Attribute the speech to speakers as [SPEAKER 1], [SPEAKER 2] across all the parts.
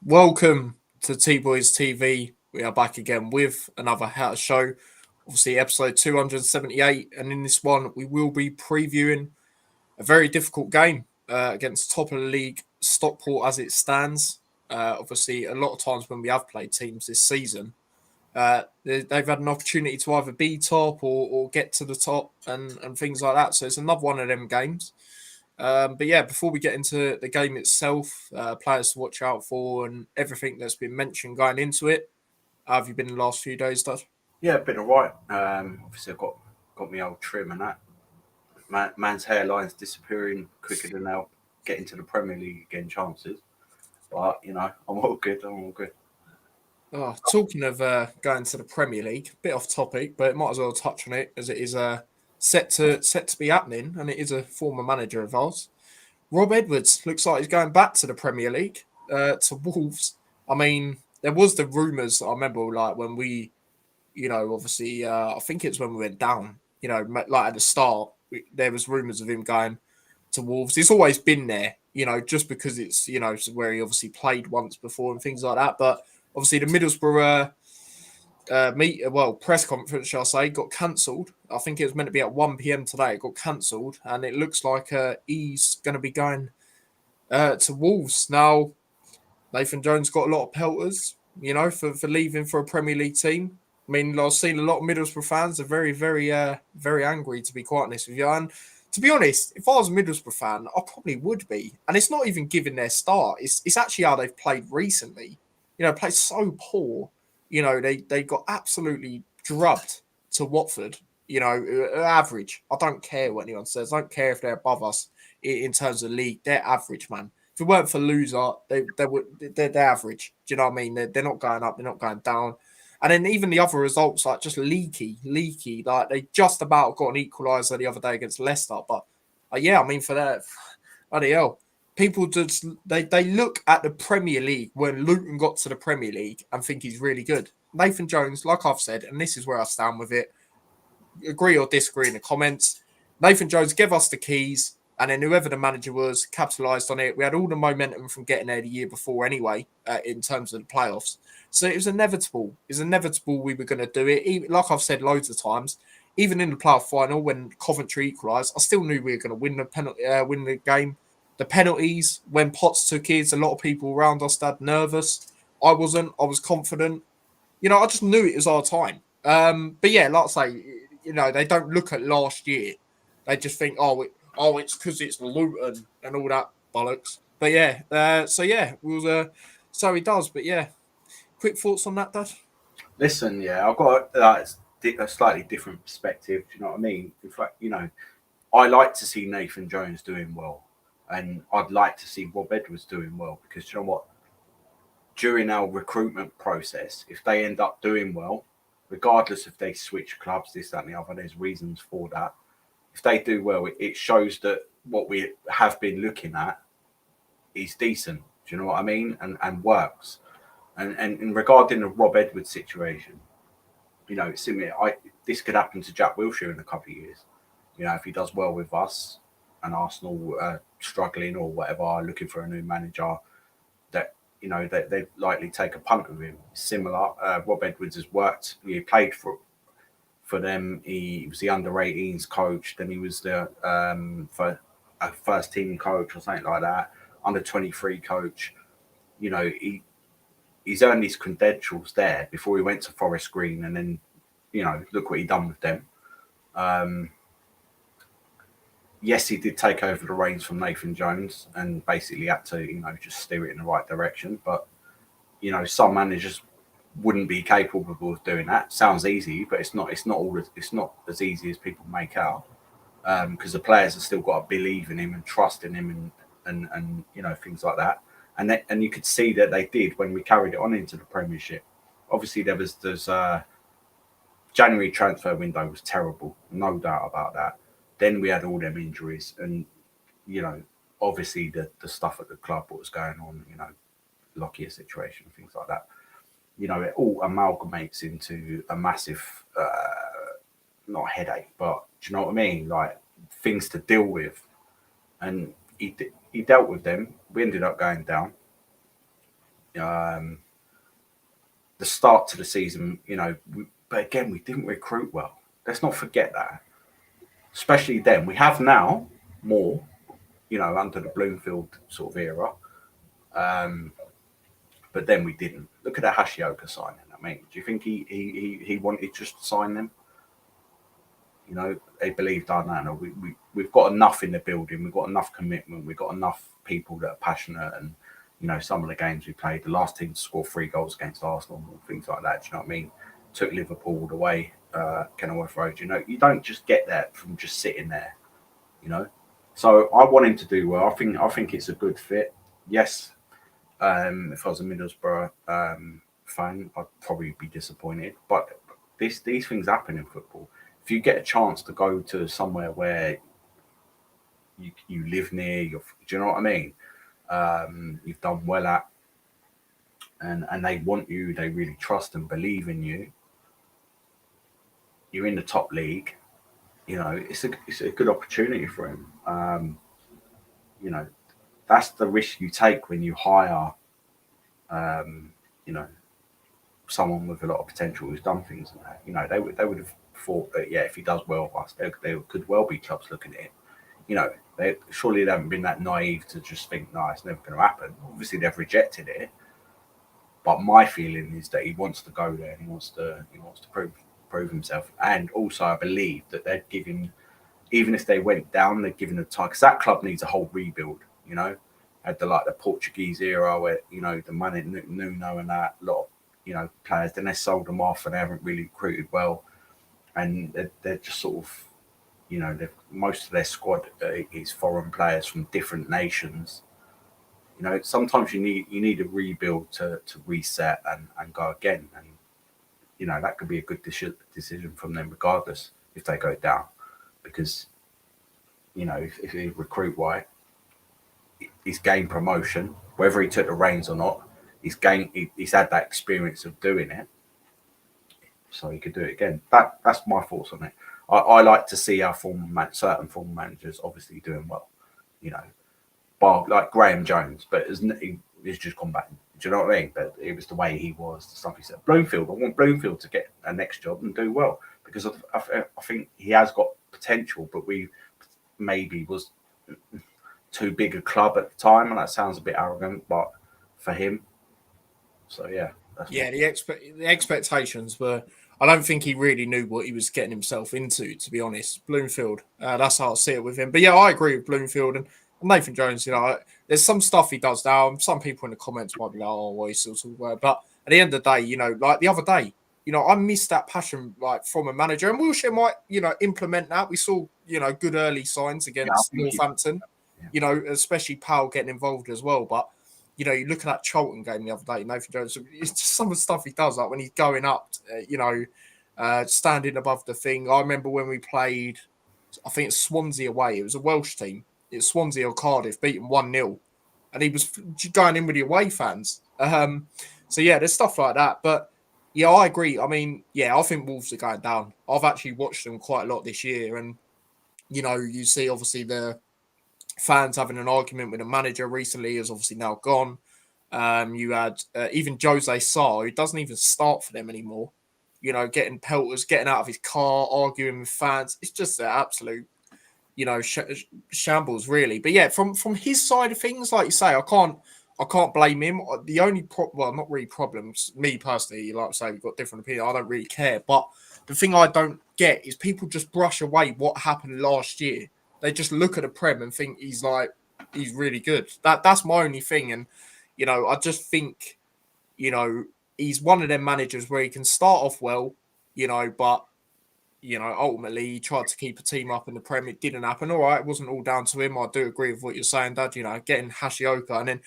[SPEAKER 1] Welcome to T Boys TV. We are back again with another Hatter show, obviously episode 278. And in this one, we will be previewing a very difficult game against top of the league Stockport as it stands. Obviously, a lot of times when we have played teams this season, they've had an opportunity to either be top or get to the top and things like that. So it's another one of them games. But yeah, before we get into the game itself, players to watch out for and everything that's been mentioned going into it, how have you been in the last few days, Dad?
[SPEAKER 2] Yeah, been alright. Obviously, I've got my old trim and that. Man's hairline's disappearing quicker than they'll get into the Premier League again chances. But I'm all good. I'm all good.
[SPEAKER 1] Oh, talking of going to the Premier League, bit off topic, but might as well touch on it as it is set to be happening, and it is a former manager of ours. Rob Edwards looks like he's going back to the Premier League, to Wolves. I mean, there was the rumours. I remember, like when we, obviously, I think it's when we went down. Like at the start, there was rumours of him going to Wolves. It's always been there, just because it's where he obviously played once before and things like that. But obviously, the Middlesbrough press conference, shall I say, got cancelled. I think it was meant to be at 1 p.m. today. It got cancelled, and it looks like he's going to be going to Wolves. Now, Nathan Jones got a lot of pelters, for leaving for a Premier League team. I mean, I've seen a lot of Middlesbrough fans are very, very, very angry, to be quite honest with you. And to be honest, if I was a Middlesbrough fan, I probably would be. And it's not even given their start. It's actually how they've played recently. Played so poor. They got absolutely drubbed to Watford. Average. I don't care what anyone says. I don't care if they're above us in terms of league. They're average, man. If it weren't for loser, they're average. Do you know what I mean? They're not going up. They're not going down. And then even the other results, like just leaky. Like they just about got an equaliser the other day against Leicester. But yeah, I mean for that, bloody hell, people just they look at the Premier League when Luton got to the Premier League and think he's really good. Nathan Jones, like I've said, and this is where I stand with it. Agree or disagree in the comments. Nathan Jones gave us the keys, and then whoever the manager was capitalised on it. We had all the momentum from getting there the year before anyway, in terms of the playoffs. So it was inevitable. It was inevitable we were going to do it. Even, like I've said loads of times, even in the playoff final when Coventry equalised, I still knew we were going to win the game. The penalties, when Potts took his, a lot of people around us had nervous. I wasn't. I was confident. I just knew it was our time. But yeah, like I say, they don't look at last year. They just think, it's because it's Luton and all that bollocks. But yeah, so he does. But yeah, quick thoughts on that, Dad?
[SPEAKER 2] Listen, yeah, I've got a slightly different perspective. Do you know what I mean? In fact, I like to see Nathan Jones doing well, and I'd like to see Rob Edwards doing well because you know what? During our recruitment process, if they end up doing well, regardless if they switch clubs, this, that, and the other, there's reasons for that. If they do well, it shows that what we have been looking at is decent. Do you know what I mean? And works. And regarding the Rob Edwards situation, it's similar. This could happen to Jack Wilshere in a couple of years. If he does well with us and Arsenal struggling or whatever, looking for a new manager, that they'd likely take a punt with him. Similar, Rob Edwards has worked. He played for them. He was the under-18s coach. Then he was the for a first team coach or something like that. Under-23 coach. He's earned his credentials there before he went to Forest Green, and then look what he done with them. Yes, he did take over the reins from Nathan Jones and basically had to just steer it in the right direction. But some managers wouldn't be capable of doing that. Sounds easy, but it's not. It's not as easy as people make out. Because the players have still got to believe in him and trust in him and things like that. And you could see that they did when we carried it on into the Premiership. Obviously, there's January transfer window was terrible, no doubt about that. Then we had all them injuries, and obviously the stuff at the club, what was going on, Lockyer situation, things like that. It all amalgamates into a massive, not headache, but do you know what I mean? Like things to deal with, and he dealt with them. We ended up going down. Um, the start to the season, but again, we didn't recruit well. Let's not forget that. Especially then, we have now more, under the Bloomfield sort of era. Um, but then we didn't. Look at the Hashioka signing. I mean, do you think he wanted just to sign them? They believed, I don't know, we've got enough in the building, we've got enough commitment, we've got enough people that are passionate, and some of the games we played, the last team to score 3 goals against Arsenal and things like that. Do you know what I mean? Took Liverpool all the way, Kenilworth Road. You don't just get that from just sitting there. So I want him to do well. I think it's a good fit. Yes, if I was a Middlesbrough fan, I'd probably be disappointed. But these things happen in football. If you get a chance to go to somewhere where you live near, do you know what I mean? You've done well at, and they want you, they really trust and believe in you. You're in the top league. It's a good opportunity for him. That's the risk you take when you hire, someone with a lot of potential who's done things like that. They would have thought that, if he does well for us, there could well be clubs looking at him. They haven't been that naive to just think, no, it's never going to happen. Obviously, they've rejected it, but my feeling is that he wants to go there and he wants to prove himself. And also, I believe that they'd give him, even if they went down, they'd give him the time, because that club needs a whole rebuild. Had the Portuguese era where the money, Nuno and that, a lot of players. Then they sold them off and they haven't really recruited well, and they're just sort of most of their squad is foreign players from different nations. Sometimes you need a rebuild to reset and go again, and that could be a good decision from them regardless if they go down, because if they recruit right, he's gained promotion, whether he took the reins or not. He's had that experience of doing it, so he could do it again. That's my thoughts on it. I like to see our certain former managers obviously doing well, bar like Graham Jones, but he's just gone back. Do you know what I mean? But it was the way he was, the stuff he said. Bloomfield, I want Bloomfield to get a next job and do well, because I think he has got potential, but we maybe was too big a club at the time, and that sounds a bit arrogant, but for him, so yeah.
[SPEAKER 1] The expectations were. I don't think he really knew what he was getting himself into, to be honest. Bloomfield, that's how I see it with him. But yeah, I agree with Bloomfield and Nathan Jones. There's some stuff he does now. Some people in the comments might be like, "Oh, well, he's still word." But at the end of the day, like the other day, I missed that passion like from a manager, and Wilshere might, implement that. We saw, good early signs against Northampton. Especially Powell getting involved as well. But you look at that Charlton game the other day, Nathan Jones. It's just some of the stuff he does, like when he's going up, standing above the thing. I remember when we played, I think it's Swansea away. It was a Welsh team. It was Swansea or Cardiff, beaten 1-0, and he was going in with the away fans. So yeah, there's stuff like that. But yeah, I agree. I mean, I think Wolves are going down. I've actually watched them quite a lot this year, and you see obviously the fans having an argument with a manager recently is obviously now gone. You had even Jose Sarr, who doesn't even start for them anymore. Getting pelters, getting out of his car, arguing with fans. It's just an absolute, shambles, really. But yeah, from his side of things, like you say, I can't blame him. The only not really problems. Me personally, like I say, we've got different opinions. I don't really care. But the thing I don't get is people just brush away what happened last year. They just look at a Prem and think he's really good. That's my only thing. And, I just think, he's one of them managers where he can start off well, but, ultimately he tried to keep a team up in the Prem. It didn't happen. All right, it wasn't all down to him. I do agree with what you're saying, Dad, getting Hashioka. And then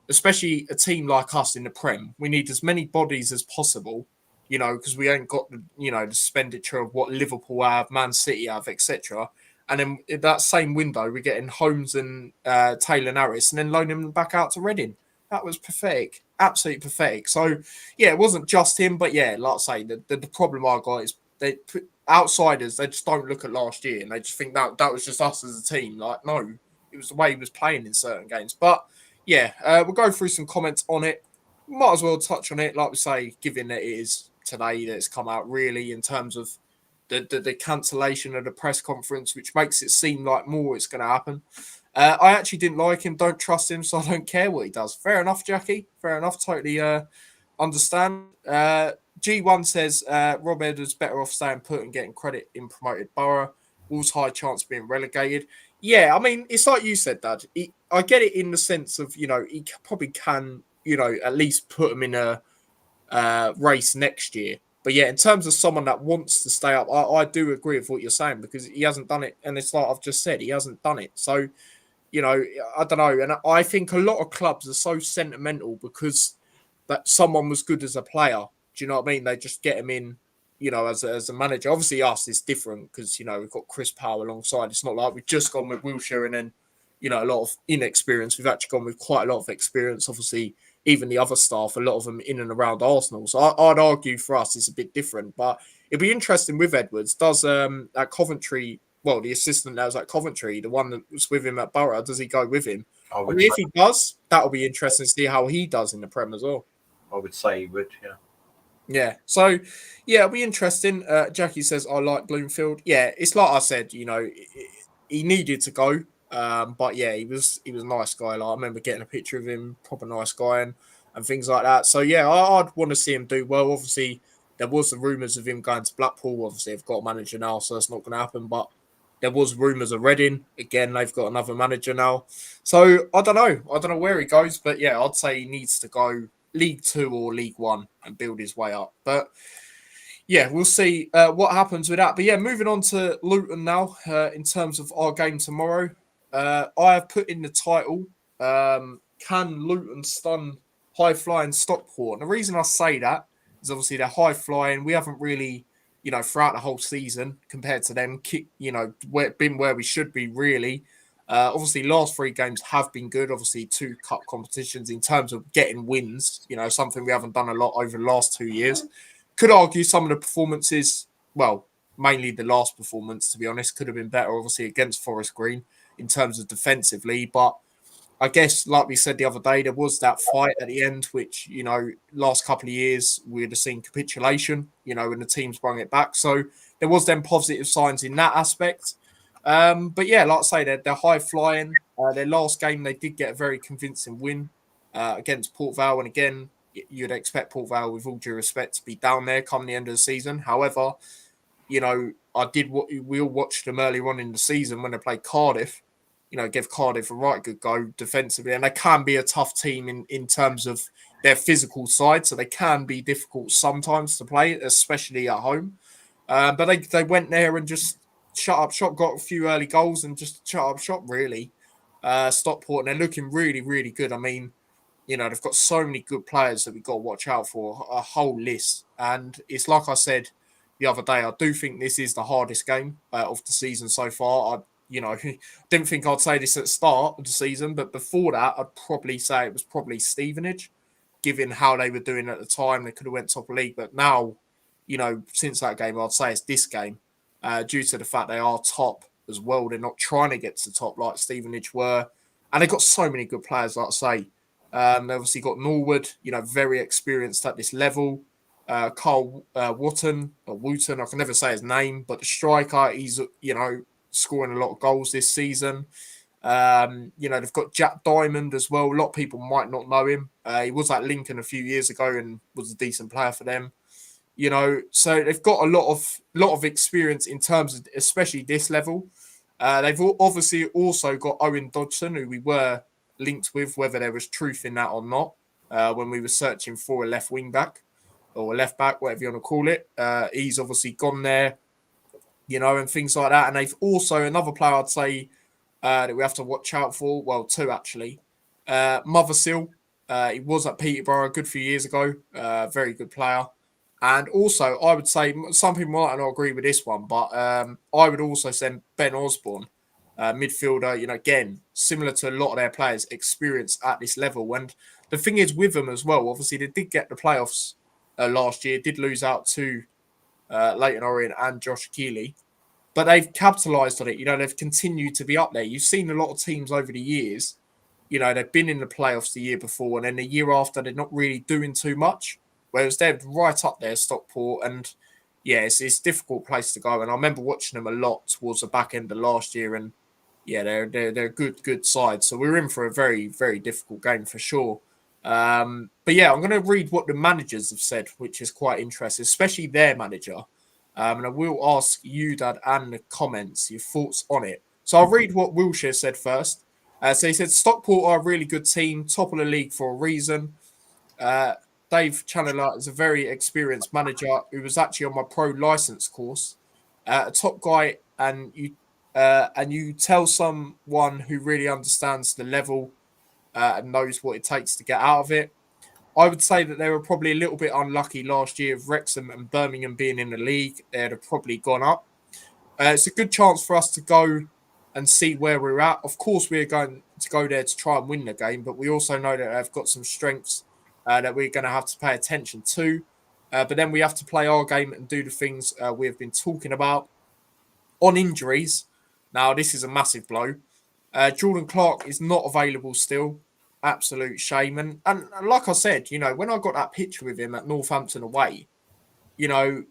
[SPEAKER 1] especially a team like us in the Prem, we need as many bodies as possible, because we ain't got the, the expenditure of what Liverpool have, Man City have, etc. And then in that same window, we're getting Holmes and Taylor Harris and then loaning them back out to Reading. That was pathetic. Absolutely pathetic. So, yeah, it wasn't just him, but yeah, like I say, the problem I got is outsiders, they just don't look at last year and they just think that was just us as a team. Like, no, it was the way he was playing in certain games. But, yeah, we'll go through some comments on it. might as well touch on it. Like we say, given that it is today that it's come out, really, in terms of the cancellation of the press conference, which makes it seem like more is going to happen. I actually didn't like him, don't trust him, so I don't care what he does. Fair enough, Jackie. Fair enough. Totally understand. G1 says Rob Edwards better off staying put and getting credit in promoted Borough. Wolves high chance of being relegated. Yeah, I mean, it's like you said, Dad. I get it in the sense of, he probably can, at least put him in a race next year. But yeah, in terms of someone that wants to stay up, I do agree with what you're saying because he hasn't done it. And it's like I've just said, he hasn't done it. So, I don't know. And I think a lot of clubs are so sentimental because that someone was good as a player. Do you know what I mean? They just get him in, as a manager. Obviously, us is different because, we've got Chris Powell alongside. It's not like we've just gone with Wilshere and then, a lot of inexperience. We've actually gone with quite a lot of experience. Obviously, even the other staff, a lot of them in and around Arsenal. So I'd argue for us it's a bit different. But it'd be interesting with Edwards. Does at Coventry, well, the assistant that was at Coventry, the one that was with him at Borough, does he go with him?
[SPEAKER 2] I
[SPEAKER 1] I
[SPEAKER 2] would
[SPEAKER 1] mean,
[SPEAKER 2] say,
[SPEAKER 1] if he does, that'll be interesting to see how he does in the Prem as well.
[SPEAKER 2] I would say he would, yeah.
[SPEAKER 1] Yeah. So, yeah, it'll be interesting. Jackie says, I like Bloomfield. Yeah, it's like I said, he needed to go. But yeah, he was a nice guy. Like I remember getting a picture of him, proper nice guy and things like that. So yeah, I'd want to see him do well. Obviously, there was the rumours of him going to Blackpool. Obviously, they've got a manager now, so that's not going to happen. But there was rumours of Reading. Again, they've got another manager now. So I don't know. I don't know where he goes, but yeah, I'd say he needs to go League Two or League One and build his way up. But yeah, we'll see what happens with that. But yeah, moving on to Luton now in terms of our game tomorrow. I have put in the title, can Luton stun high-flying Stockport? And the reason I say that is obviously they're high-flying. We haven't really, throughout the whole season compared to them, been where we should be, really. Obviously, last three games have been good. Obviously, two cup competitions in terms of getting wins, something we haven't done a lot over the last 2 years. Could argue some of the performances, well, mainly the last performance, to be honest, could have been better, obviously, against Forest Green in terms of defensively. But I guess, like we said the other day, there was that fight at the end, which, last couple of years, we'd have seen capitulation, when the teams brought it back. So there was then positive signs in that aspect. But yeah, like I say, they're high flying. Their last game, they did get a very convincing win against Port Vale. And again, you'd expect Port Vale, with all due respect, to be down there come the end of the season. However, we all watched them earlier on in the season when they played Cardiff. Give Cardiff a right good go defensively, and they can be a tough team in terms of their physical side. So they can be difficult sometimes to play, especially at home. But they went there and just shut up shop, got a few early goals, and just shut up shop really. Stockport, and they're looking really, really good. I mean, they've got so many good players that we've got to watch out for, a whole list. And it's like I said the other day, I do think this is the hardest game of the season so far. I didn't think I'd say this at the start of the season, but before that, I'd probably say it was probably Stevenage, given how they were doing at the time. They could have went top of league, but now, since that game, I'd say it's this game, due to the fact they are top as well. They're not trying to get to the top like Stevenage were, and they've got so many good players, like I say. They obviously got Norwood, very experienced at this level. Carl Wooten, I can never say his name, but the striker, he's, scoring a lot of goals this season. They've got Jack Diamond as well. A lot of people might not know him. He was at Lincoln a few years ago and was a decent player for them. So they've got a lot of experience in terms of especially this level. They've obviously also got Owen Dodson, who we were linked with, whether there was truth in that or not, when we were searching for a left wing back or a left back, whatever you want to call it. He's obviously gone there, and things like that. And they've also, another player I'd say that we have to watch out for, well, two actually. Mothersill, he was at Peterborough a good few years ago, very good player. And also, I would say, some people might not agree with this one, but I would also send Ben Osborne, midfielder, again, similar to a lot of their players, experienced at this level. And the thing is with them as well, obviously, they did get the playoffs last year, did lose out to Leighton Orient and Josh Keeley, but they've capitalised on it. They've continued to be up there. You've seen a lot of teams over the years they've been in the playoffs the year before, and then the year after they're not really doing too much. Whereas they're right up there, Stockport, and yeah, it's a difficult place to go. And I remember watching them a lot towards the back end of last year, and yeah, they're a good side. So we're in for a very very difficult game for sure. But yeah, I'm going to read what the managers have said, which is quite interesting, especially their manager. And I will ask you, Dad, and the comments your thoughts on it. So I'll read what Wilshere said first. So he said Stockport are a really good team, top of the league for a reason. Uh, Dave Chandler is a very experienced manager who was actually on my pro license course, a top guy, and you tell someone who really understands the level and knows what it takes to get out of it. I would say that they were probably a little bit unlucky last year of Wrexham and Birmingham being in the league. They'd have probably gone up. It's a good chance for us to go and see where we're at. Of course, we're going to go there to try and win the game, but we also know that they've got some strengths that we're going to have to pay attention to. But then we have to play our game and do the things we have been talking about. On injuries, now this is a massive blow. Jordan Clark is not available still. Absolute shame. And like I said, when I got that picture with him at Northampton away, you know,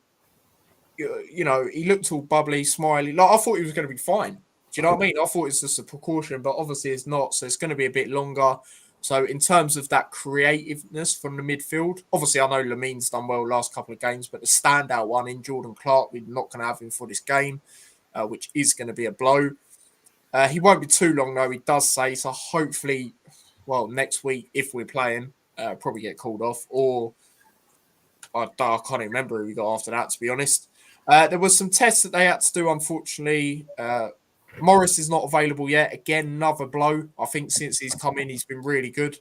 [SPEAKER 1] he looked all bubbly, smiley. Like I thought he was going to be fine. Do you know what I mean? I thought it's just a precaution, but obviously it's not. So it's going to be a bit longer. So in terms of that creativeness from the midfield, obviously I know Lamine's done well last couple of games, but the standout one in Jordan Clark, we're not going to have him for this game, which is going to be a blow. He won't be too long though. He does say so. Hopefully, well, next week if we're playing, probably get called off, or I can't even remember who we got after that. To be honest, there was some tests that they had to do. Unfortunately, Morris is not available yet. Again, another blow. I think since he's come in, he's been really good.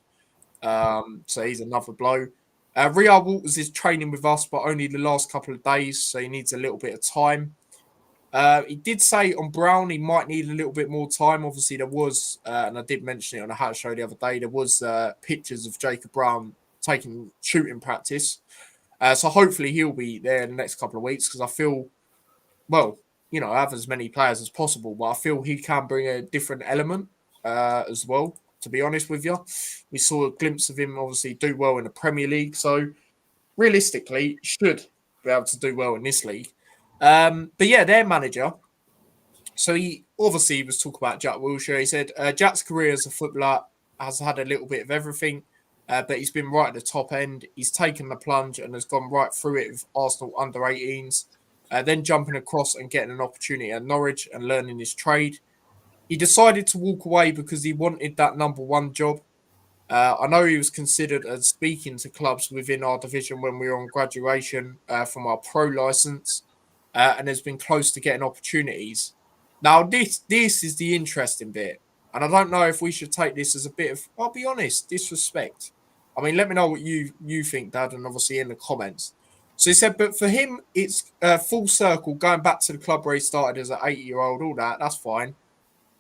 [SPEAKER 1] So he's another blow. Riyad Walters is training with us, but only the last couple of days, so he needs a little bit of time. He did say on Brown he might need a little bit more time. Obviously, there was, and I did mention it on a hat show the other day, there was pictures of Jacob Brown taking shooting practice. So hopefully he'll be there in the next couple of weeks because I feel, well, I have as many players as possible, but I feel he can bring a different element as well, to be honest with you. We saw a glimpse of him obviously do well in the Premier League. So realistically, should be able to do well in this league. But yeah, their manager. So he obviously was talking about Jack Wilshere. He said Jack's career as a footballer has had a little bit of everything, but he's been right at the top end. He's taken the plunge and has gone right through it with Arsenal under 18s, then jumping across and getting an opportunity at Norwich and learning his trade. He decided to walk away because he wanted that number one job. I know he was considered as speaking to clubs within our division when we were on graduation from our pro license, and has been close to getting opportunities. Now, this is the interesting bit, and I don't know if we should take this as a bit of, I'll be honest, disrespect. I mean, let me know what you think, Dad, and obviously in the comments. So he said, but for him, it's full circle, going back to the club where he started as an 80-year-old, all that, that's fine.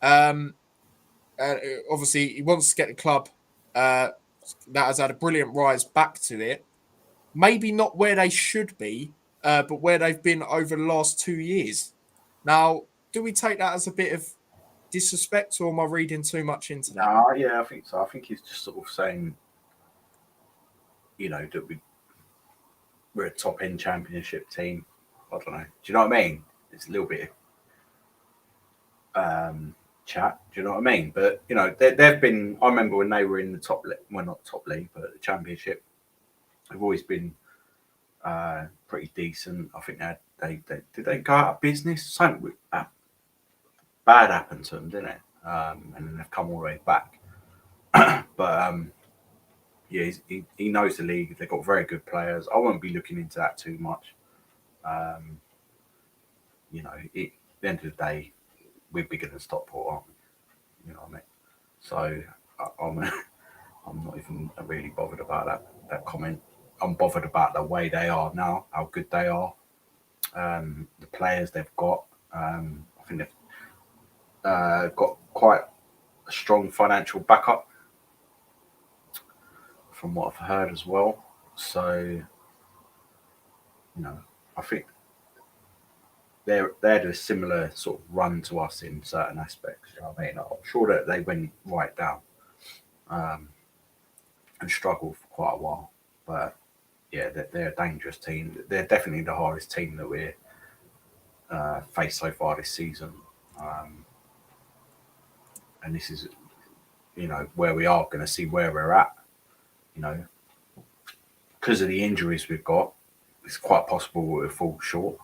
[SPEAKER 1] Um, Obviously, he wants to get the club that has had a brilliant rise back to it. Maybe not where they should be, but where they've been over the last 2 years. Now, do we take that as a bit of disrespect, or am I reading too much into that?
[SPEAKER 2] Yeah, I think so. I think he's just sort of saying, that we're a top end championship team. I don't know. Do you know what I mean? It's a little bit chat. Do you know what I mean? But they've been. I remember when they were in the top, well, not top league, but the championship. They've always been pretty decent. I think they did they go out of business? Something bad happened to them, didn't it? And then they've come all the way back. But yeah, he knows the league. They've got very good players. I won't be looking into that too much. At the end of the day, we're bigger than Stockport, aren't we? You know what I mean? So I'm not even really bothered about that comment. I'm bothered about the way they are now, how good they are, the players they've got. I think they've got quite a strong financial backup from what I've heard as well. So, I think they're a similar sort of run to us in certain aspects. You know what I mean? I'm sure that they went right down. and struggled for quite a while. But yeah, they're a dangerous team. They're definitely the hardest team that we're faced so far this season. And this is, where we are going to see where we're at. You know, because of the injuries we've got, it's quite possible we'll fall short.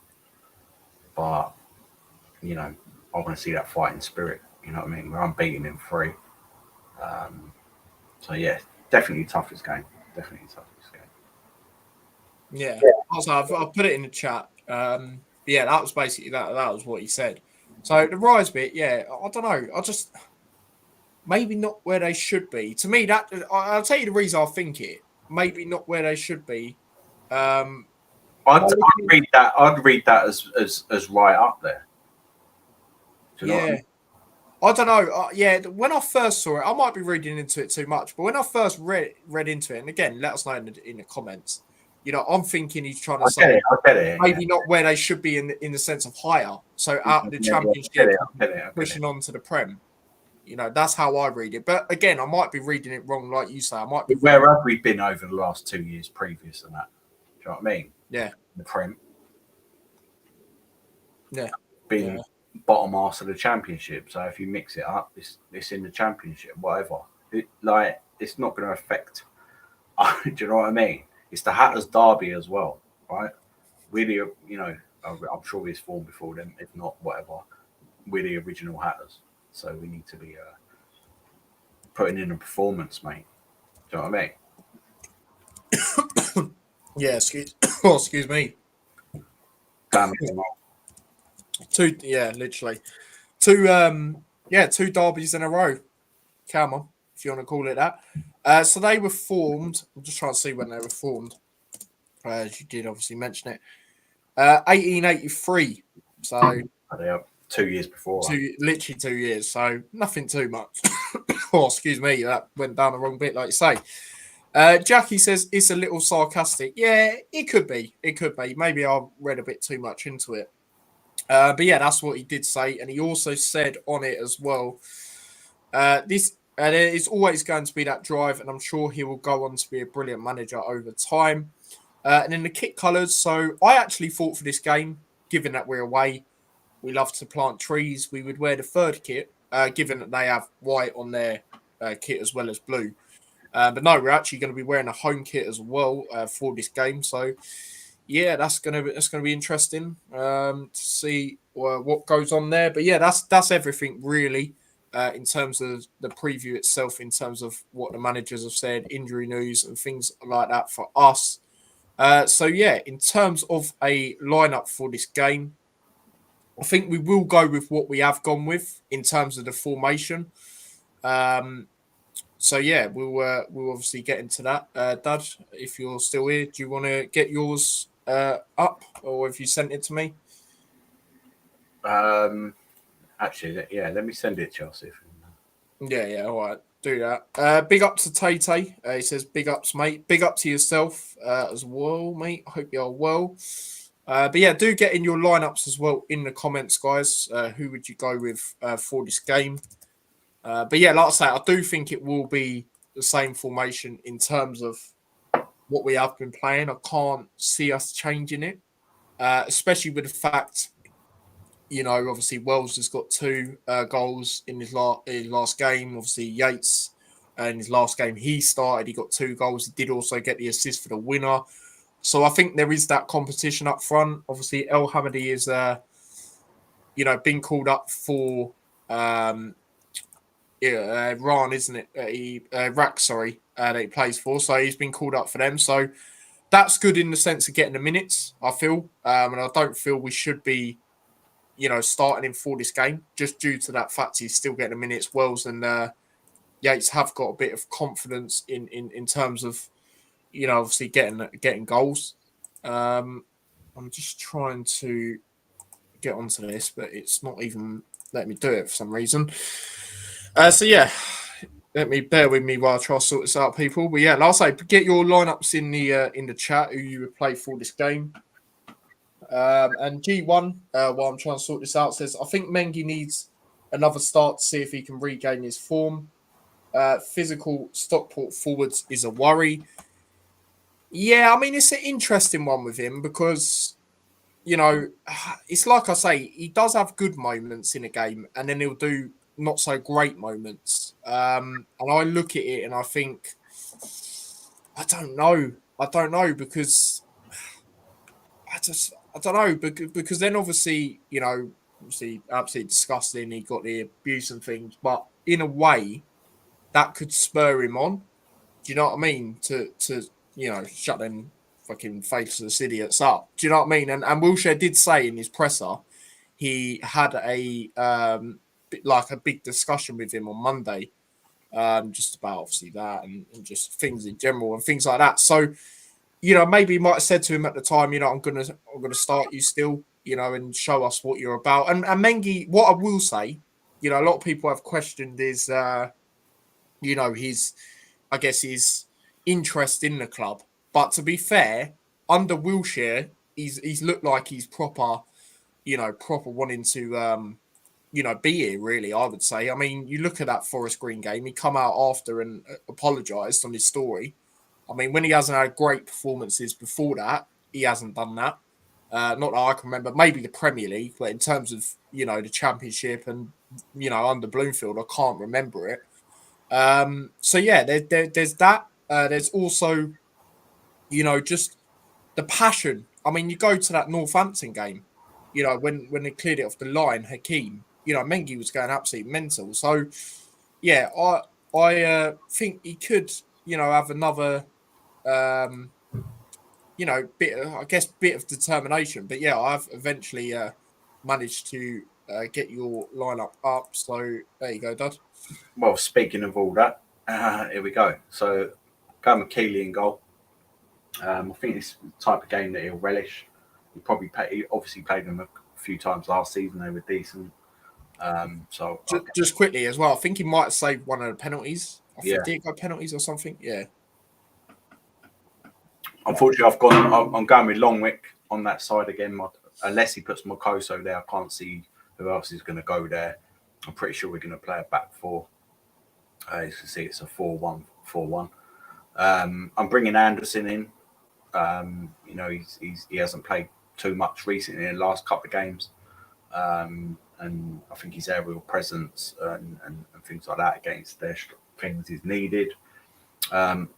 [SPEAKER 2] But I want to see that fighting spirit. You know what I mean? We're unbeaten in 3. So yeah, definitely toughest game. Definitely toughest game.
[SPEAKER 1] Yeah. Also, I've put it in the chat. Yeah, that was basically that. That was what he said. So the rise bit, yeah, I don't know. I just maybe not where they should be. To me, that I'll tell you the reason I think it. Maybe not where they should be.
[SPEAKER 2] I'd read that. I'd read that as right up there. Do you know what I mean?
[SPEAKER 1] I don't know. Yeah, when I first saw it, I might be reading into it too much, but when I first read into it, and again, let us know in the comments. I'm thinking he's trying to say
[SPEAKER 2] I get it.
[SPEAKER 1] maybe not where they should be in the sense of higher. So out the Championship, pushing on to the Prem. That's how I read it. But again, I might be reading it wrong, like you say. I might be.
[SPEAKER 2] Where have we been over the last 2 years previous to that? Do you know what I mean?
[SPEAKER 1] Yeah.
[SPEAKER 2] The Prem.
[SPEAKER 1] Yeah.
[SPEAKER 2] Being bottom half of the Championship. So if you mix it up, it's in the Championship, whatever. It's not going to affect. Do you know what I mean? It's the Hatters derby as well, right? Really, I'm sure he's formed before them. If not, whatever. We're the original Hatters, so we need to be putting in a performance, mate. Do you know what I
[SPEAKER 1] mean? Yeah, excuse me.
[SPEAKER 2] Damn.
[SPEAKER 1] Literally. Two derbies in a row. Come on, if you want to call it that. So they were formed. I'm just trying to see when they were formed. As you did obviously mention it. 1883. So
[SPEAKER 2] they are 2 years before.
[SPEAKER 1] Literally 2 years. So nothing too much. Excuse me, that went down the wrong bit, like you say. Jackie says it's a little sarcastic. Yeah, it could be. It could be. Maybe I read a bit too much into it. But yeah, that's what he did say. And he also said on it as well, there is always going to be that drive, and I'm sure he will go on to be a brilliant manager over time. And then the kit colours. So I actually thought for this game, given that we're away, we love to plant trees, we would wear the third kit, given that they have white on their kit as well as blue. But no, we're actually going to be wearing a home kit as well for this game. So yeah, that's gonna be interesting to see what goes on there. But yeah, that's everything really in terms of the preview itself, in terms of what the managers have said, injury news and things like that for us. So yeah, in terms of a lineup for this game, I think we will go with what we have gone with in terms of the formation. So yeah, we'll obviously get into that. Dad, if you're still here, do you want to get yours up, or have you sent it to me?
[SPEAKER 2] Actually, yeah, let me send it, Chelsea.
[SPEAKER 1] Yeah, all right, do that. Big up to Tay Tay. He says, big ups, mate. Big up to yourself as well, mate. I hope you're well. But yeah, do get in your lineups as well in the comments, guys. Who would you go with for this game? But yeah, like I say, I do think it will be the same formation in terms of what we have been playing. I can't see us changing it, especially with the fact, obviously Wells has got 2 goals in his last game. Obviously Yates, in his last game he started, he got 2 goals. He did also get the assist for the winner. So I think there is that competition up front. Obviously El Hamadi is, been called up for Ran, isn't it? Rack, sorry, that he plays for. So he's been called up for them. So that's good in the sense of getting the minutes, I feel. And I don't feel we should be, starting him for this game, just due to that fact he's still getting the minutes. Wells and Yates have got a bit of confidence in terms of, obviously getting goals. I'm just trying to get onto this, but it's not even letting me do it for some reason. So yeah, let me bear with me while I try to sort this out, people. But yeah, like I say, get your lineups in the chat who you would play for this game. And G1, while I'm trying to sort this out, says I think Mengi needs another start to see if he can regain his form. Physical Stockport forwards is a worry. Yeah, I mean, it's an interesting one with him because, you know, it's like I say, he does have good moments in a game and then he'll do not so great moments. And I look at it and I think, I don't know. I don't know because I don't know because then obviously, you know, obviously absolutely disgusting. He got the abuse and things, but in a way that could spur him on. Do you know what I mean? To you know, shut them fucking faceless idiots up. Do you know what I mean? And Wilshere did say in his presser he had a like a big discussion with him on Monday, just about obviously that and just things in general and things like that. So, you know, maybe he might have said to him at the time, you know, I'm gonna start you still, you know, and show us what you're about. And Mengi, what I will say, you know, a lot of people have questioned is you know, his I guess his interest in the club. But to be fair, under Wilshere, he's looked like he's proper, you know, proper wanting to you know, be here, really, I would say. I mean, you look at that Forest Green game, he come out after and apologised on his story. I mean, when he hasn't had great performances before that, he hasn't done that. Not that I can remember, maybe the Premier League, but in terms of, you know, the Championship and, you know, under Bloomfield, I can't remember it. So, yeah, there's that. There's also, you know, just the passion. I mean, you go to that Northampton game, you know, when they cleared it off the line, Hakeem, you know, Mengi was going absolutely mental. So, yeah, I think he could, you know, have another, um, you know, I guess, bit of determination. But yeah, I've eventually managed to get your lineup up. So there you go, Dad.
[SPEAKER 2] Well, speaking of all that, here we go. So, go McKeely in goal. I think it's the type of game that he'll relish. He obviously played them a few times last season. They were decent. So
[SPEAKER 1] Just quickly as well, I think he might have saved one of the penalties. I think
[SPEAKER 2] yeah.
[SPEAKER 1] did it go penalties or something? Yeah.
[SPEAKER 2] Unfortunately, I'm going with Longwick on that side again. Unless he puts Mokoso there, I can't see who else is going to go there. I'm pretty sure we're going to play a back four. As you can see, it's a 4-1-4-1. I'm bringing Anderson in. You know, he hasn't played too much recently in the last couple of games. And I think his aerial presence and things like that against their things is needed. I'm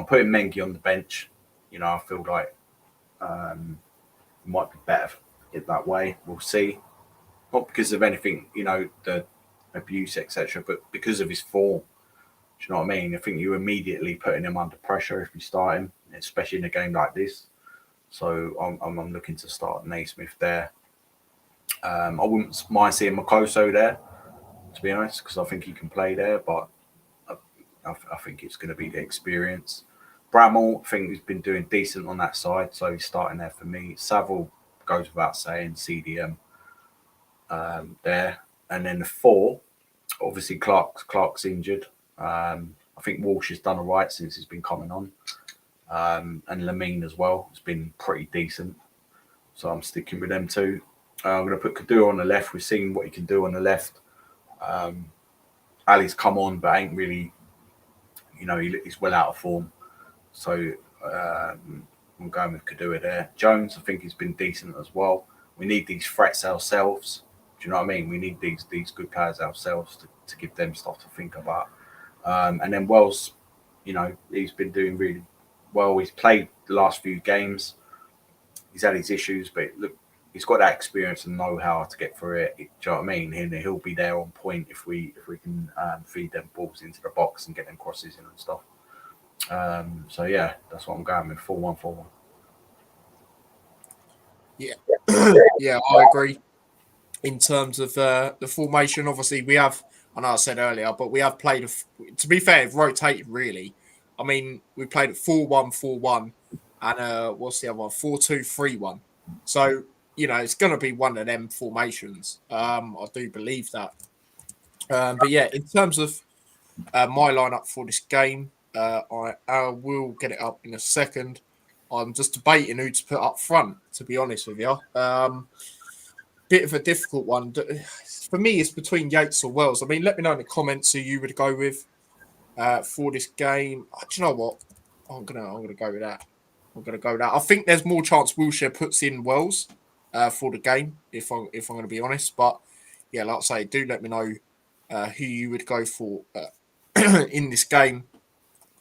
[SPEAKER 2] putting Mengi on the bench. You know, I feel like it might be better in that way. We'll see. Not because of anything, you know, the abuse, etc., but because of his form. Do you know what I mean? I think you're immediately putting him under pressure if you start him, especially in a game like this. So I'm looking to start Naismith there. I wouldn't mind seeing Mokoso there, to be honest, because I think he can play there, but I think it's going to be the experience. Bramall, I think he's been doing decent on that side, so he's starting there for me. Saville goes without saying, CDM there. And then the four, obviously Clark's injured. I think Walsh has done all right since he's been coming on. And Lamine as well has been pretty decent. So I'm sticking with them too. I'm going to put Kadur on the left. We've seen what he can do on the left. Ali's come on, but ain't really, you know, he's well out of form. So I'm going with Kadur there. Jones, I think he's been decent as well. We need these threats ourselves. Do you know what I mean? We need these good players ourselves to give them stuff to think about. And then Wells, you know, he's been doing really well. He's played the last few games. He's had his issues, but look, he's got that experience and know-how to get through it. Do you know what I mean? And he'll be there on point if we can feed them balls into the box and get them crosses in and stuff. So yeah, that's what I'm going with. 4-1-4-1.
[SPEAKER 1] Yeah. Yeah, I agree. In terms of the formation, obviously we have, I know I said earlier, but we have played, to be fair, rotated really. I mean, we played at 4-1-4-1 and what's the other one? 4-2-3-1. So, you know, it's going to be one of them formations. I do believe that. But yeah, in terms of my lineup for this game, I will get it up in a second. I'm just debating who to put up front, to be honest with you. Bit of a difficult one. For me, it's between Yates or Wells. I mean, let me know in the comments who you would go with. for this game. Do you know what? I'm gonna go with that. I'm gonna go with that. I think there's more chance Wilshere puts in Wells for the game, if I'm gonna be honest. But yeah, like I say, do let me know who you would go for in this game.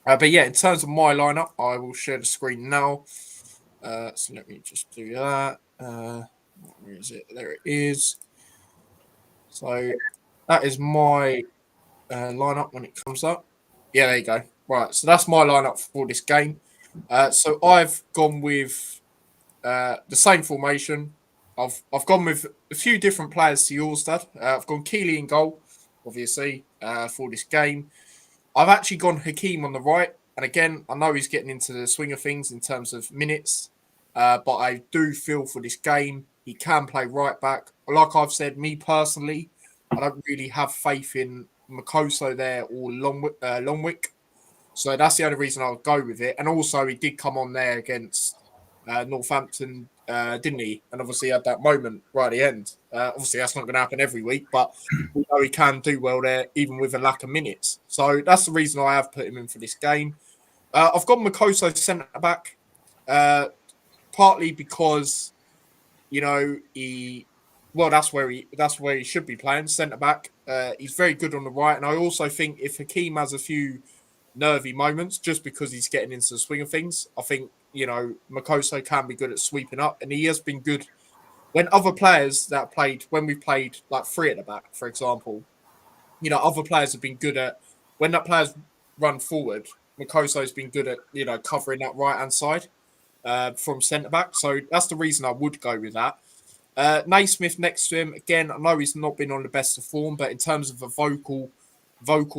[SPEAKER 1] But yeah, in terms of my lineup, I will share the screen now. So let me just do that. Where is it? There it is. So that is my lineup when it comes up. Yeah, there you go. Right, so that's my lineup for this game. So I've gone with the same formation. I've gone with a few different players to yours, Dad. I've gone Keeley in goal, obviously, for this game. I've actually gone Hakeem on the right, and again, I know he's getting into the swing of things in terms of minutes, but I do feel for this game he can play right back. Like I've said, me personally, I don't really have faith in Makoso there or Longwick. So that's the only reason I'll go with it. And also, he did come on there against Northampton, didn't he? And obviously, had that moment right at the end. Obviously, that's not going to happen every week, but we know he can do well there, even with a lack of minutes. So that's the reason I have put him in for this game. I've got Makoso centre back, partly because that's where he should be playing centre back. He's very good on the right, and I also think if Hakeem has a few nervy moments just because he's getting into the swing of things. I think, Makoso can be good at sweeping up, and he has been good when other players that played, when we played like three at the back, for example, other players have been good at when that player's run forward, Makoso's been good at, covering that right hand side from centre back. So that's the reason I would go with that. Naismith next to him, again, I know he's not been on the best of form, but in terms of a vocal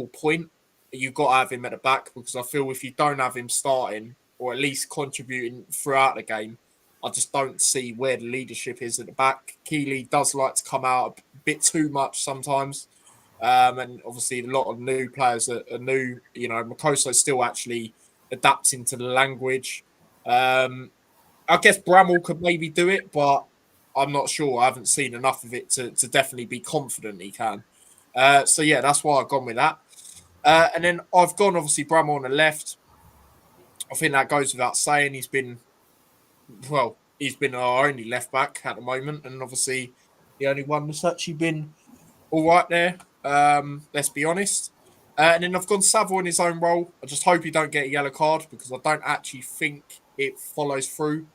[SPEAKER 1] point, you've got to have him at the back because I feel if you don't have him starting or at least contributing throughout the game, I just don't see where the leadership is at the back. Keeley does like to come out a bit too much sometimes. And obviously, a lot of new players are new. Makoso still actually adapting to the language. I guess Bramall could maybe do it, but I'm not sure. I haven't seen enough of it to definitely be confident he can. So yeah, that's why I've gone with that. And then I've gone obviously Bramall on the left. I think that goes without saying. He's been our only left back at the moment, and obviously the only one that's actually been all right there. Let's be honest. And then I've gone Savile in his own role. I just hope he don't get a yellow card because I don't actually think it follows through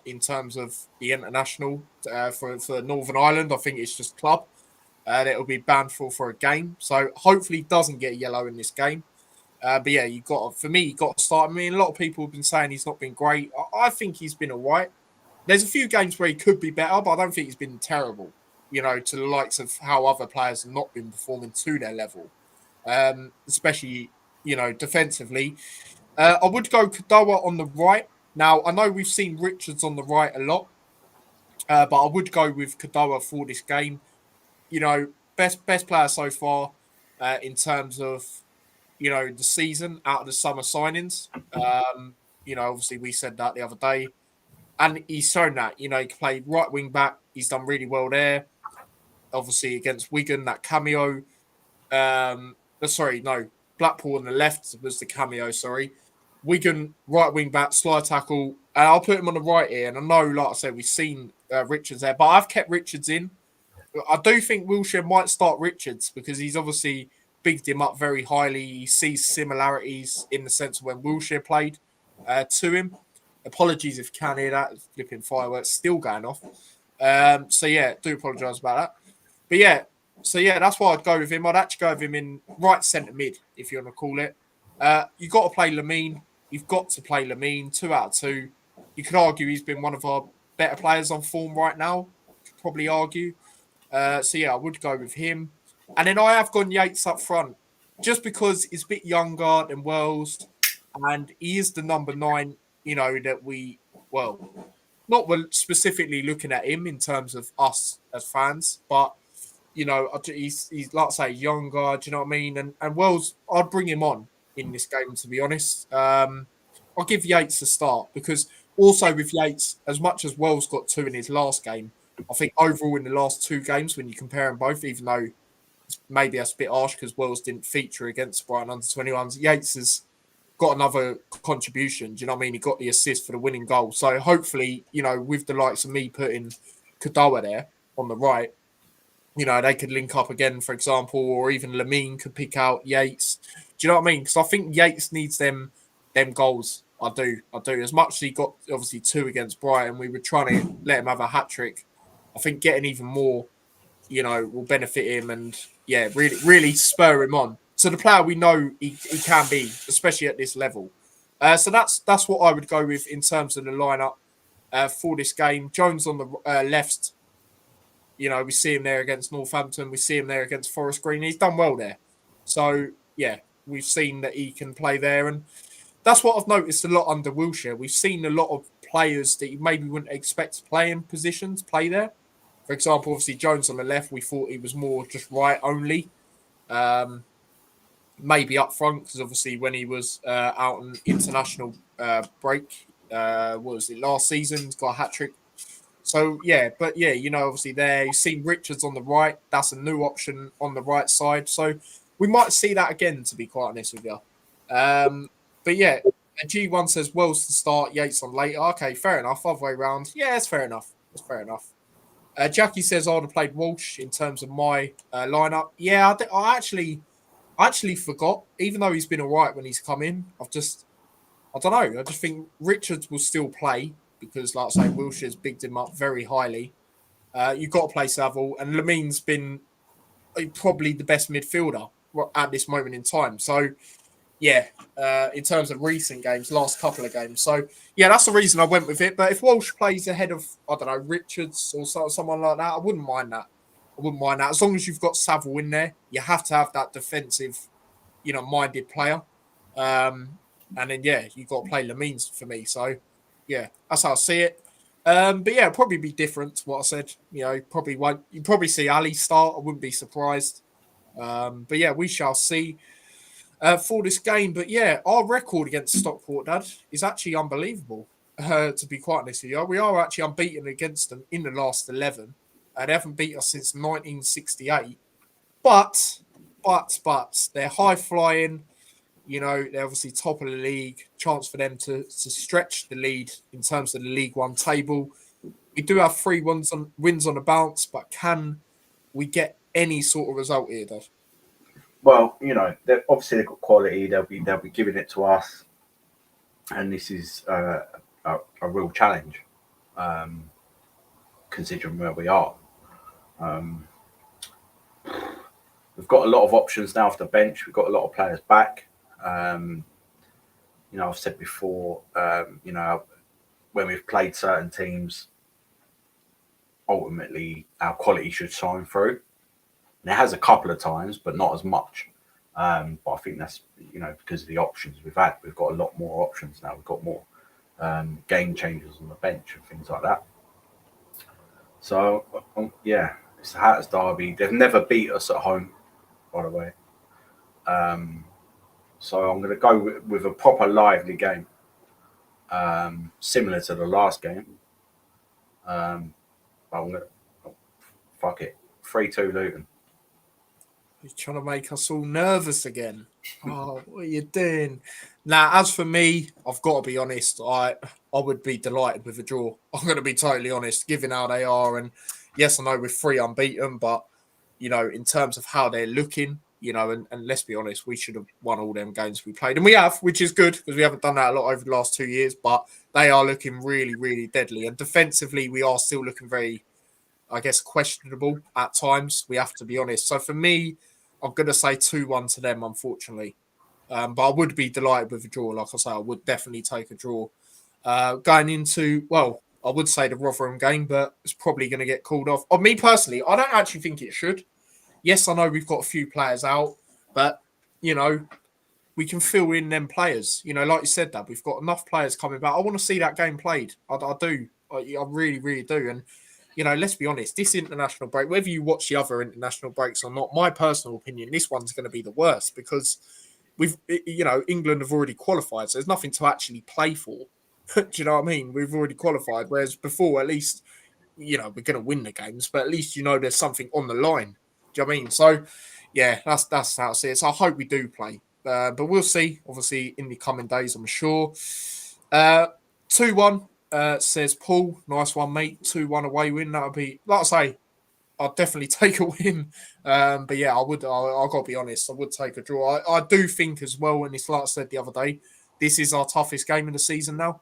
[SPEAKER 1] in terms of the international for Northern Ireland. I think it's just club that it'll be banned for a game. So hopefully he doesn't get a yellow in this game. But yeah, you got to start. I mean, a lot of people have been saying he's not been great. I think he's been all right. There's a few games where he could be better, but I don't think he's been terrible. To the likes of how other players have not been performing to their level, especially defensively. I would go Kadoa on the right. Now I know we've seen Richards on the right a lot, but I would go with Kadoa for this game. Best player so far in terms of the season out of the summer signings. Obviously we said that the other day, and he's shown that. He can play right wing back. He's done really well there. Obviously against Wigan, that cameo. Blackpool on the left was the cameo. Sorry, Wigan right wing back, slide tackle, and I'll put him on the right here. And I know, like I said, we've seen Richards there, but I've kept Richards in. I do think Wilshere might start Richards because he's obviously bigged him up very highly. He sees similarities in the sense of when Wilshere played to him. Apologies if you can hear that. Flipping fireworks still going off. So yeah, do apologise about that. But yeah, that's why I'd go with him. I'd actually go with him in right centre mid, if you want to call it. You've got to play Lamine. You've got to play Lamine, 2 out of 2. You could argue he's been one of our better players on form right now. Could probably argue. So yeah, I would go with him. And then I have gone Yates up front, just because he's a bit younger than Wells, and he is the number 9, not specifically looking at him in terms of us as fans, but he's like I say younger. Do you know what I mean? And Wells, I'd bring him on in this game. To be honest, I'll give Yates a start because also with Yates, as much as Wells got 2 in his last game, I think overall in the last 2 games, when you compare them both, even though maybe that's a bit harsh because Wells didn't feature against Brighton under-21s. Yates has got another contribution. Do you know what I mean? He got the assist for the winning goal. So hopefully, with the likes of me putting Kadoa there on the right, they could link up again, for example, or even Lamine could pick out Yates. Do you know what I mean? Because I think Yates needs them goals. I do. As much as he got obviously 2 against Brighton, we were trying to let him have a hat trick. I think getting even more, will benefit him and really, really spur him on. So the player we know he can be, especially at this level. So that's what I would go with in terms of the lineup for this game. Jones on the left. We see him there against Northampton. We see him there against Forest Green. He's done well there. So, we've seen that he can play there. And that's what I've noticed a lot under Wilshere. We've seen a lot of players that you maybe wouldn't expect to play in positions play there. For example, obviously, Jones on the left, we thought he was more just right only. Maybe up front, because obviously when he was out on international break, what was it, last season, he's got a hat-trick. So, obviously there, you've seen Richards on the right. That's a new option on the right side. So we might see that again, to be quite honest with you. But G1 says Wells to start, Yates on later. Okay, fair enough. Other way around. Yeah, it's fair enough. Jackie says I would have played Walsh in terms of my lineup. Yeah, I actually forgot. Even though he's been all right when he's come in, I don't know. I just think Richards will still play because, like I say, Wilshire's bigged him up very highly. You've got to play Saville, and Lamine's been probably the best midfielder at this moment in time. So, in terms of recent games, last couple of games. So, that's the reason I went with it. But if Walsh plays ahead of, I don't know, Richards or someone like that, I wouldn't mind that. As long as you've got Saville in there, you have to have that defensive, minded player. And then, you've got to play Lamine for me. So, that's how I see it. But it'll probably be different to what I said. You probably see Ali start. I wouldn't be surprised. But we shall see for this game. But our record against Stockport, Dad, is actually unbelievable. To be quite honest with you, we are actually unbeaten against them in the last 11. They haven't beat us since 1968. But they're high flying. They're obviously top of the league. Chance for them to stretch the lead in terms of the League One table. We do have 3 wins on the bounce, but can we get any sort of result here, Dad?
[SPEAKER 2] Well, obviously they've got quality. They'll be giving it to us, and this is a real challenge, considering where we are. We've got a lot of options now off the bench. We've got a lot of players back. I've said before, when we've played certain teams, ultimately our quality should shine through. And it has a couple of times, but not as much. But I think that's, because of the options we've had. We've got a lot more options now. We've got more game changers on the bench and things like that. So, it's the Hatters derby. They've never beat us at home, by the way. So I'm going to go with a proper lively game, similar to the last game. But I'm going to, fuck it, 3-2 Luton.
[SPEAKER 1] You're trying to make us all nervous again. Oh, what are you doing? Now, as for me, I've got to be honest. I would be delighted with a draw. I'm going to be totally honest, given how they are. And yes, I know we're 3 unbeaten, but, in terms of how they're looking, and let's be honest, we should have won all them games we played. And we have, which is good, because we haven't done that a lot over the last 2 years. But they are looking really, really deadly. And defensively, we are still looking very, I guess, questionable at times. We have to be honest. So for me, I'm going to say 2-1 to them, unfortunately. But I would be delighted with a draw. Like I say, I would definitely take a draw. Going into, I would say the Rotherham game, but it's probably going to get called off. Me personally, I don't actually think it should. Yes, I know we've got a few players out, but, we can fill in them players. Like you said, that we've got enough players coming back. I want to see that game played. I do. I really, really do. And, let's be honest, this international break, whether you watch the other international breaks or not, my personal opinion, this one's going to be the worst because England have already qualified, so there's nothing to actually play for. Do you know what I mean? We've already qualified, whereas before, at least, we're going to win the games, but at least, there's something on the line. Do you know what I mean? So, yeah, that's how I see it. So I hope we do play, but we'll see. Obviously, in the coming days, I'm sure. 2-1 says Paul. Nice one, mate. 2-1 away win. That would be, like I say, I'd definitely take a win. But yeah, I would. I got to be honest. I would take a draw. I do think as well, and it's like I said the other day, this is our toughest game in the season now,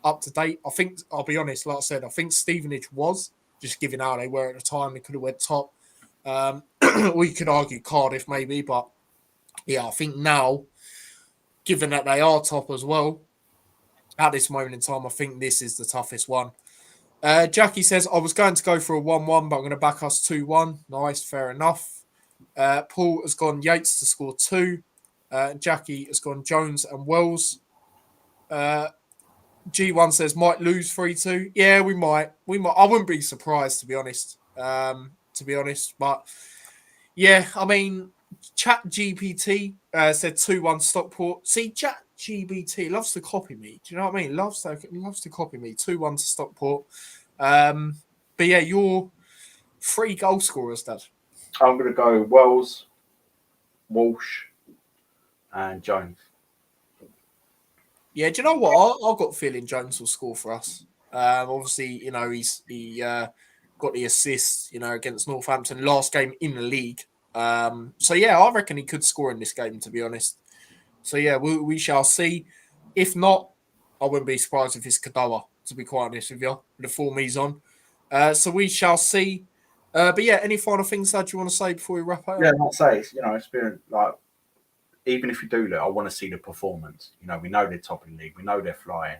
[SPEAKER 1] up to date. I think I'll be honest. Like I said, I think Stevenage was just given how they were at the time. They could have went top. Or you could argue Cardiff maybe, but yeah, I think now, given that they are top as well, at this moment in time, I think this is the toughest one. Jackie says, I was going to go for a 1-1, but I'm going to back us 2-1. Nice, fair enough. Paul has gone Yates to score 2. Jackie has gone Jones and Wells. G1 says, might lose 3-2. Yeah, we might. We might. I wouldn't be surprised, to be honest. But yeah, I mean, Chat GPT said 2-1 Stockport. See, Chat GPT loves to copy me. Do you know what I mean? Loves to copy me. 2-1 to Stockport. But yeah, your 3 goal scorers, Dad.
[SPEAKER 2] I'm going to go Wells, Walsh, and Jones.
[SPEAKER 1] Yeah, do you know what? I've got a feeling Jones will score for us. Obviously, he got the assist, against Northampton last game in the league. So yeah, I reckon he could score in this game, to be honest. So yeah, we shall see. If not, I wouldn't be surprised if it's Kadoa, to be quite honest with you, the form he's on. So we shall see. But yeah, any final things that you want to say before we wrap up?
[SPEAKER 2] Yeah, I'll say it's been like, even if you do that, I want to see the performance. We know they're top in the league. We know they're flying.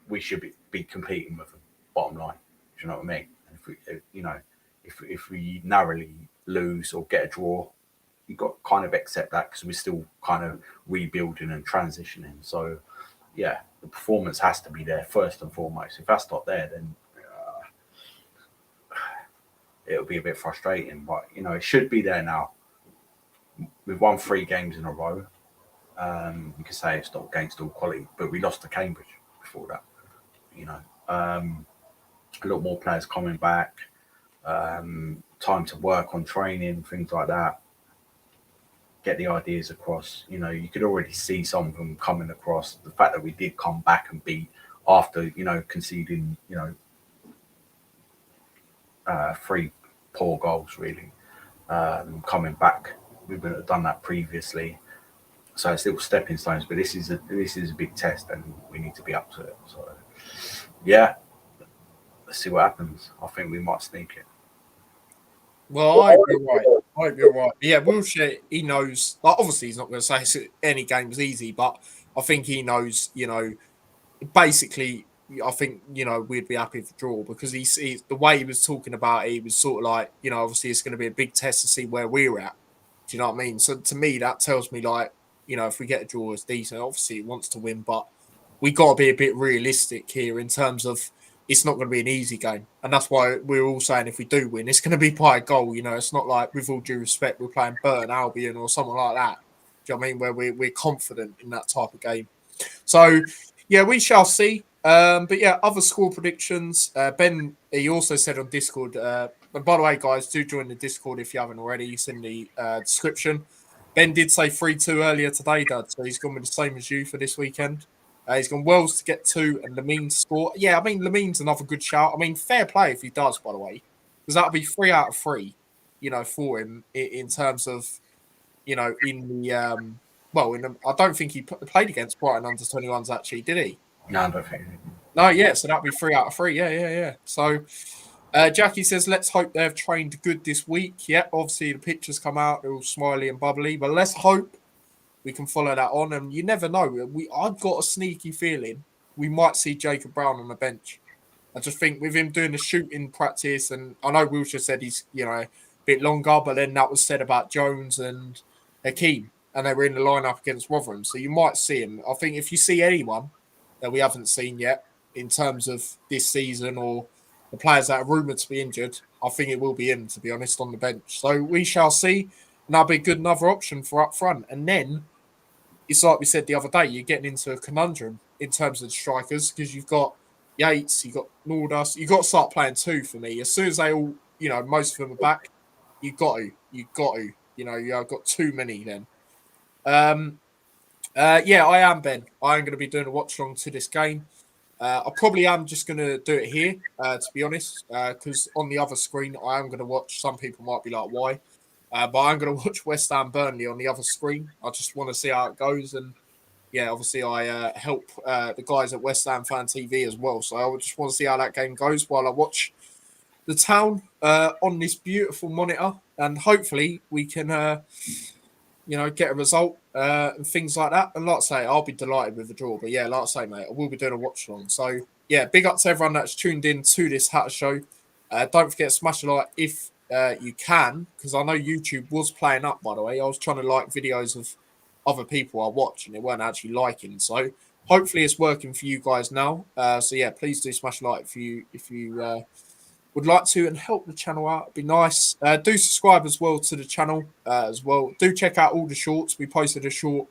[SPEAKER 2] We should be competing with them. Bottom line, do you know what I mean? And if we narrowly lose or get a draw, you've got to kind of accept that because we're still kind of rebuilding and transitioning. So yeah, the performance has to be there first and foremost. If that's not there, then it'll be a bit frustrating. But it should be there now. We've won 3 games in a row. You could say it's not against all quality, but we lost to Cambridge before that. A lot more players coming back. Time to work on training, things like that. Get the ideas across. You could already see some of them coming across. The fact that we did come back and beat after, conceding, 3 poor goals, really. Coming back, we wouldn't have done that previously. So it's little stepping stones, but this is a big test, and we need to be up to it. So yeah, let's see what happens. I think we might sneak it.
[SPEAKER 1] Well, I hope you're right. Yeah, Wilshere, he knows. Like, obviously, he's not going to say any game was easy, but I think he knows. Basically, I think we'd be happy to draw because he the way he was talking about it, he was sort of like obviously it's going to be a big test to see where we're at. Do you know what I mean? So to me, that tells me like if we get a draw, it's decent. Obviously, it wants to win, but we got to be a bit realistic here in terms of it's not going to be an easy game. And that's why we're all saying if we do win, it's going to be by a goal. It's not like, with all due respect, we're playing Burton Albion or something like that. Do you know what I mean? Where we're confident in that type of game. So, yeah, we shall see. But yeah, other score predictions. Ben, he also said on Discord, and by the way, guys, do join the Discord if you haven't already. It's in the description. Ben did say 3-2 earlier today, Dad. So he's gone with the same as you for this weekend. He's gone Wells to get 2 and Lamine to score. Yeah, I mean, Lamine's another good shout. I mean, fair play if he does, by the way, because that'll be 3 out of 3, for him in terms of, in the, I don't think he played against Brighton under 21s actually, did he?
[SPEAKER 2] No, I don't think.
[SPEAKER 1] No, yeah, so that'll be 3 out of 3. Yeah. So, Jackie says, let's hope they've trained good this week. Yeah, obviously the pictures come out, they're all smiley and bubbly, but let's hope we can follow that on. And you never know. I've got a sneaky feeling we might see Jacob Brown on the bench. I just think with him doing the shooting practice, and I know Wilshere said he's, a bit longer, but then that was said about Jones and Hakeem, and they were in the lineup against Rotherham. So you might see him. I think if you see anyone that we haven't seen yet in terms of this season or the players that are rumoured to be injured, I think it will be him, to be honest, on the bench. So we shall see. And that'll be another option for up front. And then it's like we said the other day, you're getting into a conundrum in terms of the strikers because you've got Yates, you've got Nordas, you've got to start playing 2 for me. As soon as they all, most of them are back, you got to. You know, I've got too many then. Um, yeah, I am Ben. I am going to be doing a watch along to this game. I probably am just going to do it here, to be honest, because on the other screen, I am going to watch. Some people might be like, why? But I'm going to watch West Ham Burnley on the other screen. I just want to see how it goes. And yeah, obviously, I help the guys at West Ham Fan TV as well. So I would just want to see how that game goes while I watch the town on this beautiful monitor. And hopefully, we can. Get a result and things like that. And like I say, I'll be delighted with the draw. But yeah, like I say, mate, I will be doing a watch along. So yeah, big up to everyone that's tuned in to this Hatter Show. Don't forget to smash a like if you can, because I know YouTube was playing up, by the way. I was trying to like videos of other people I watch and they weren't actually liking. So hopefully it's working for you guys now. So yeah, please do smash a like if you would like to and help the channel out. It'd be nice. Do subscribe as well to the channel as well. Do check out all the shorts. We posted a short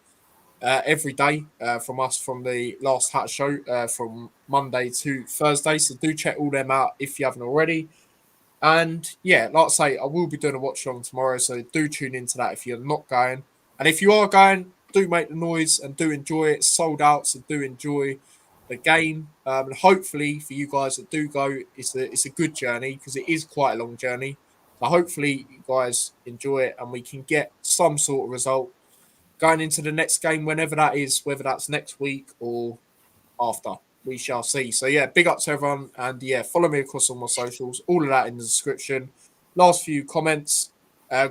[SPEAKER 1] every day from us from the last Hat Show from Monday to Thursday. So do check all them out if you haven't already. And yeah, like I say, I will be doing a watch along tomorrow. So do tune into that if you're not going. And if you are going, do make the noise and do enjoy it. It's sold out, so do enjoy the game. And hopefully for you guys that do go, it's a good journey because it is quite a long journey. So hopefully you guys enjoy it and we can get some sort of result going into the next game, whenever that is, whether that's next week or after. We shall see. So yeah, big up to everyone. And yeah, follow me across all my socials. All of that in the description. Last few comments.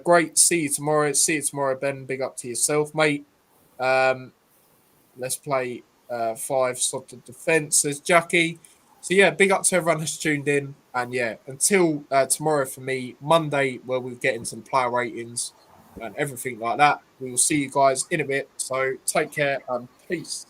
[SPEAKER 1] Great. See you tomorrow. See you tomorrow, Ben. Big up to yourself, mate. Let's play 5 slotted defense, says Jackie. So yeah, big up to everyone that's tuned in. And yeah, until tomorrow for me, Monday, where we'll get into the player ratings and everything like that. We will see you guys in a bit. So take care and peace.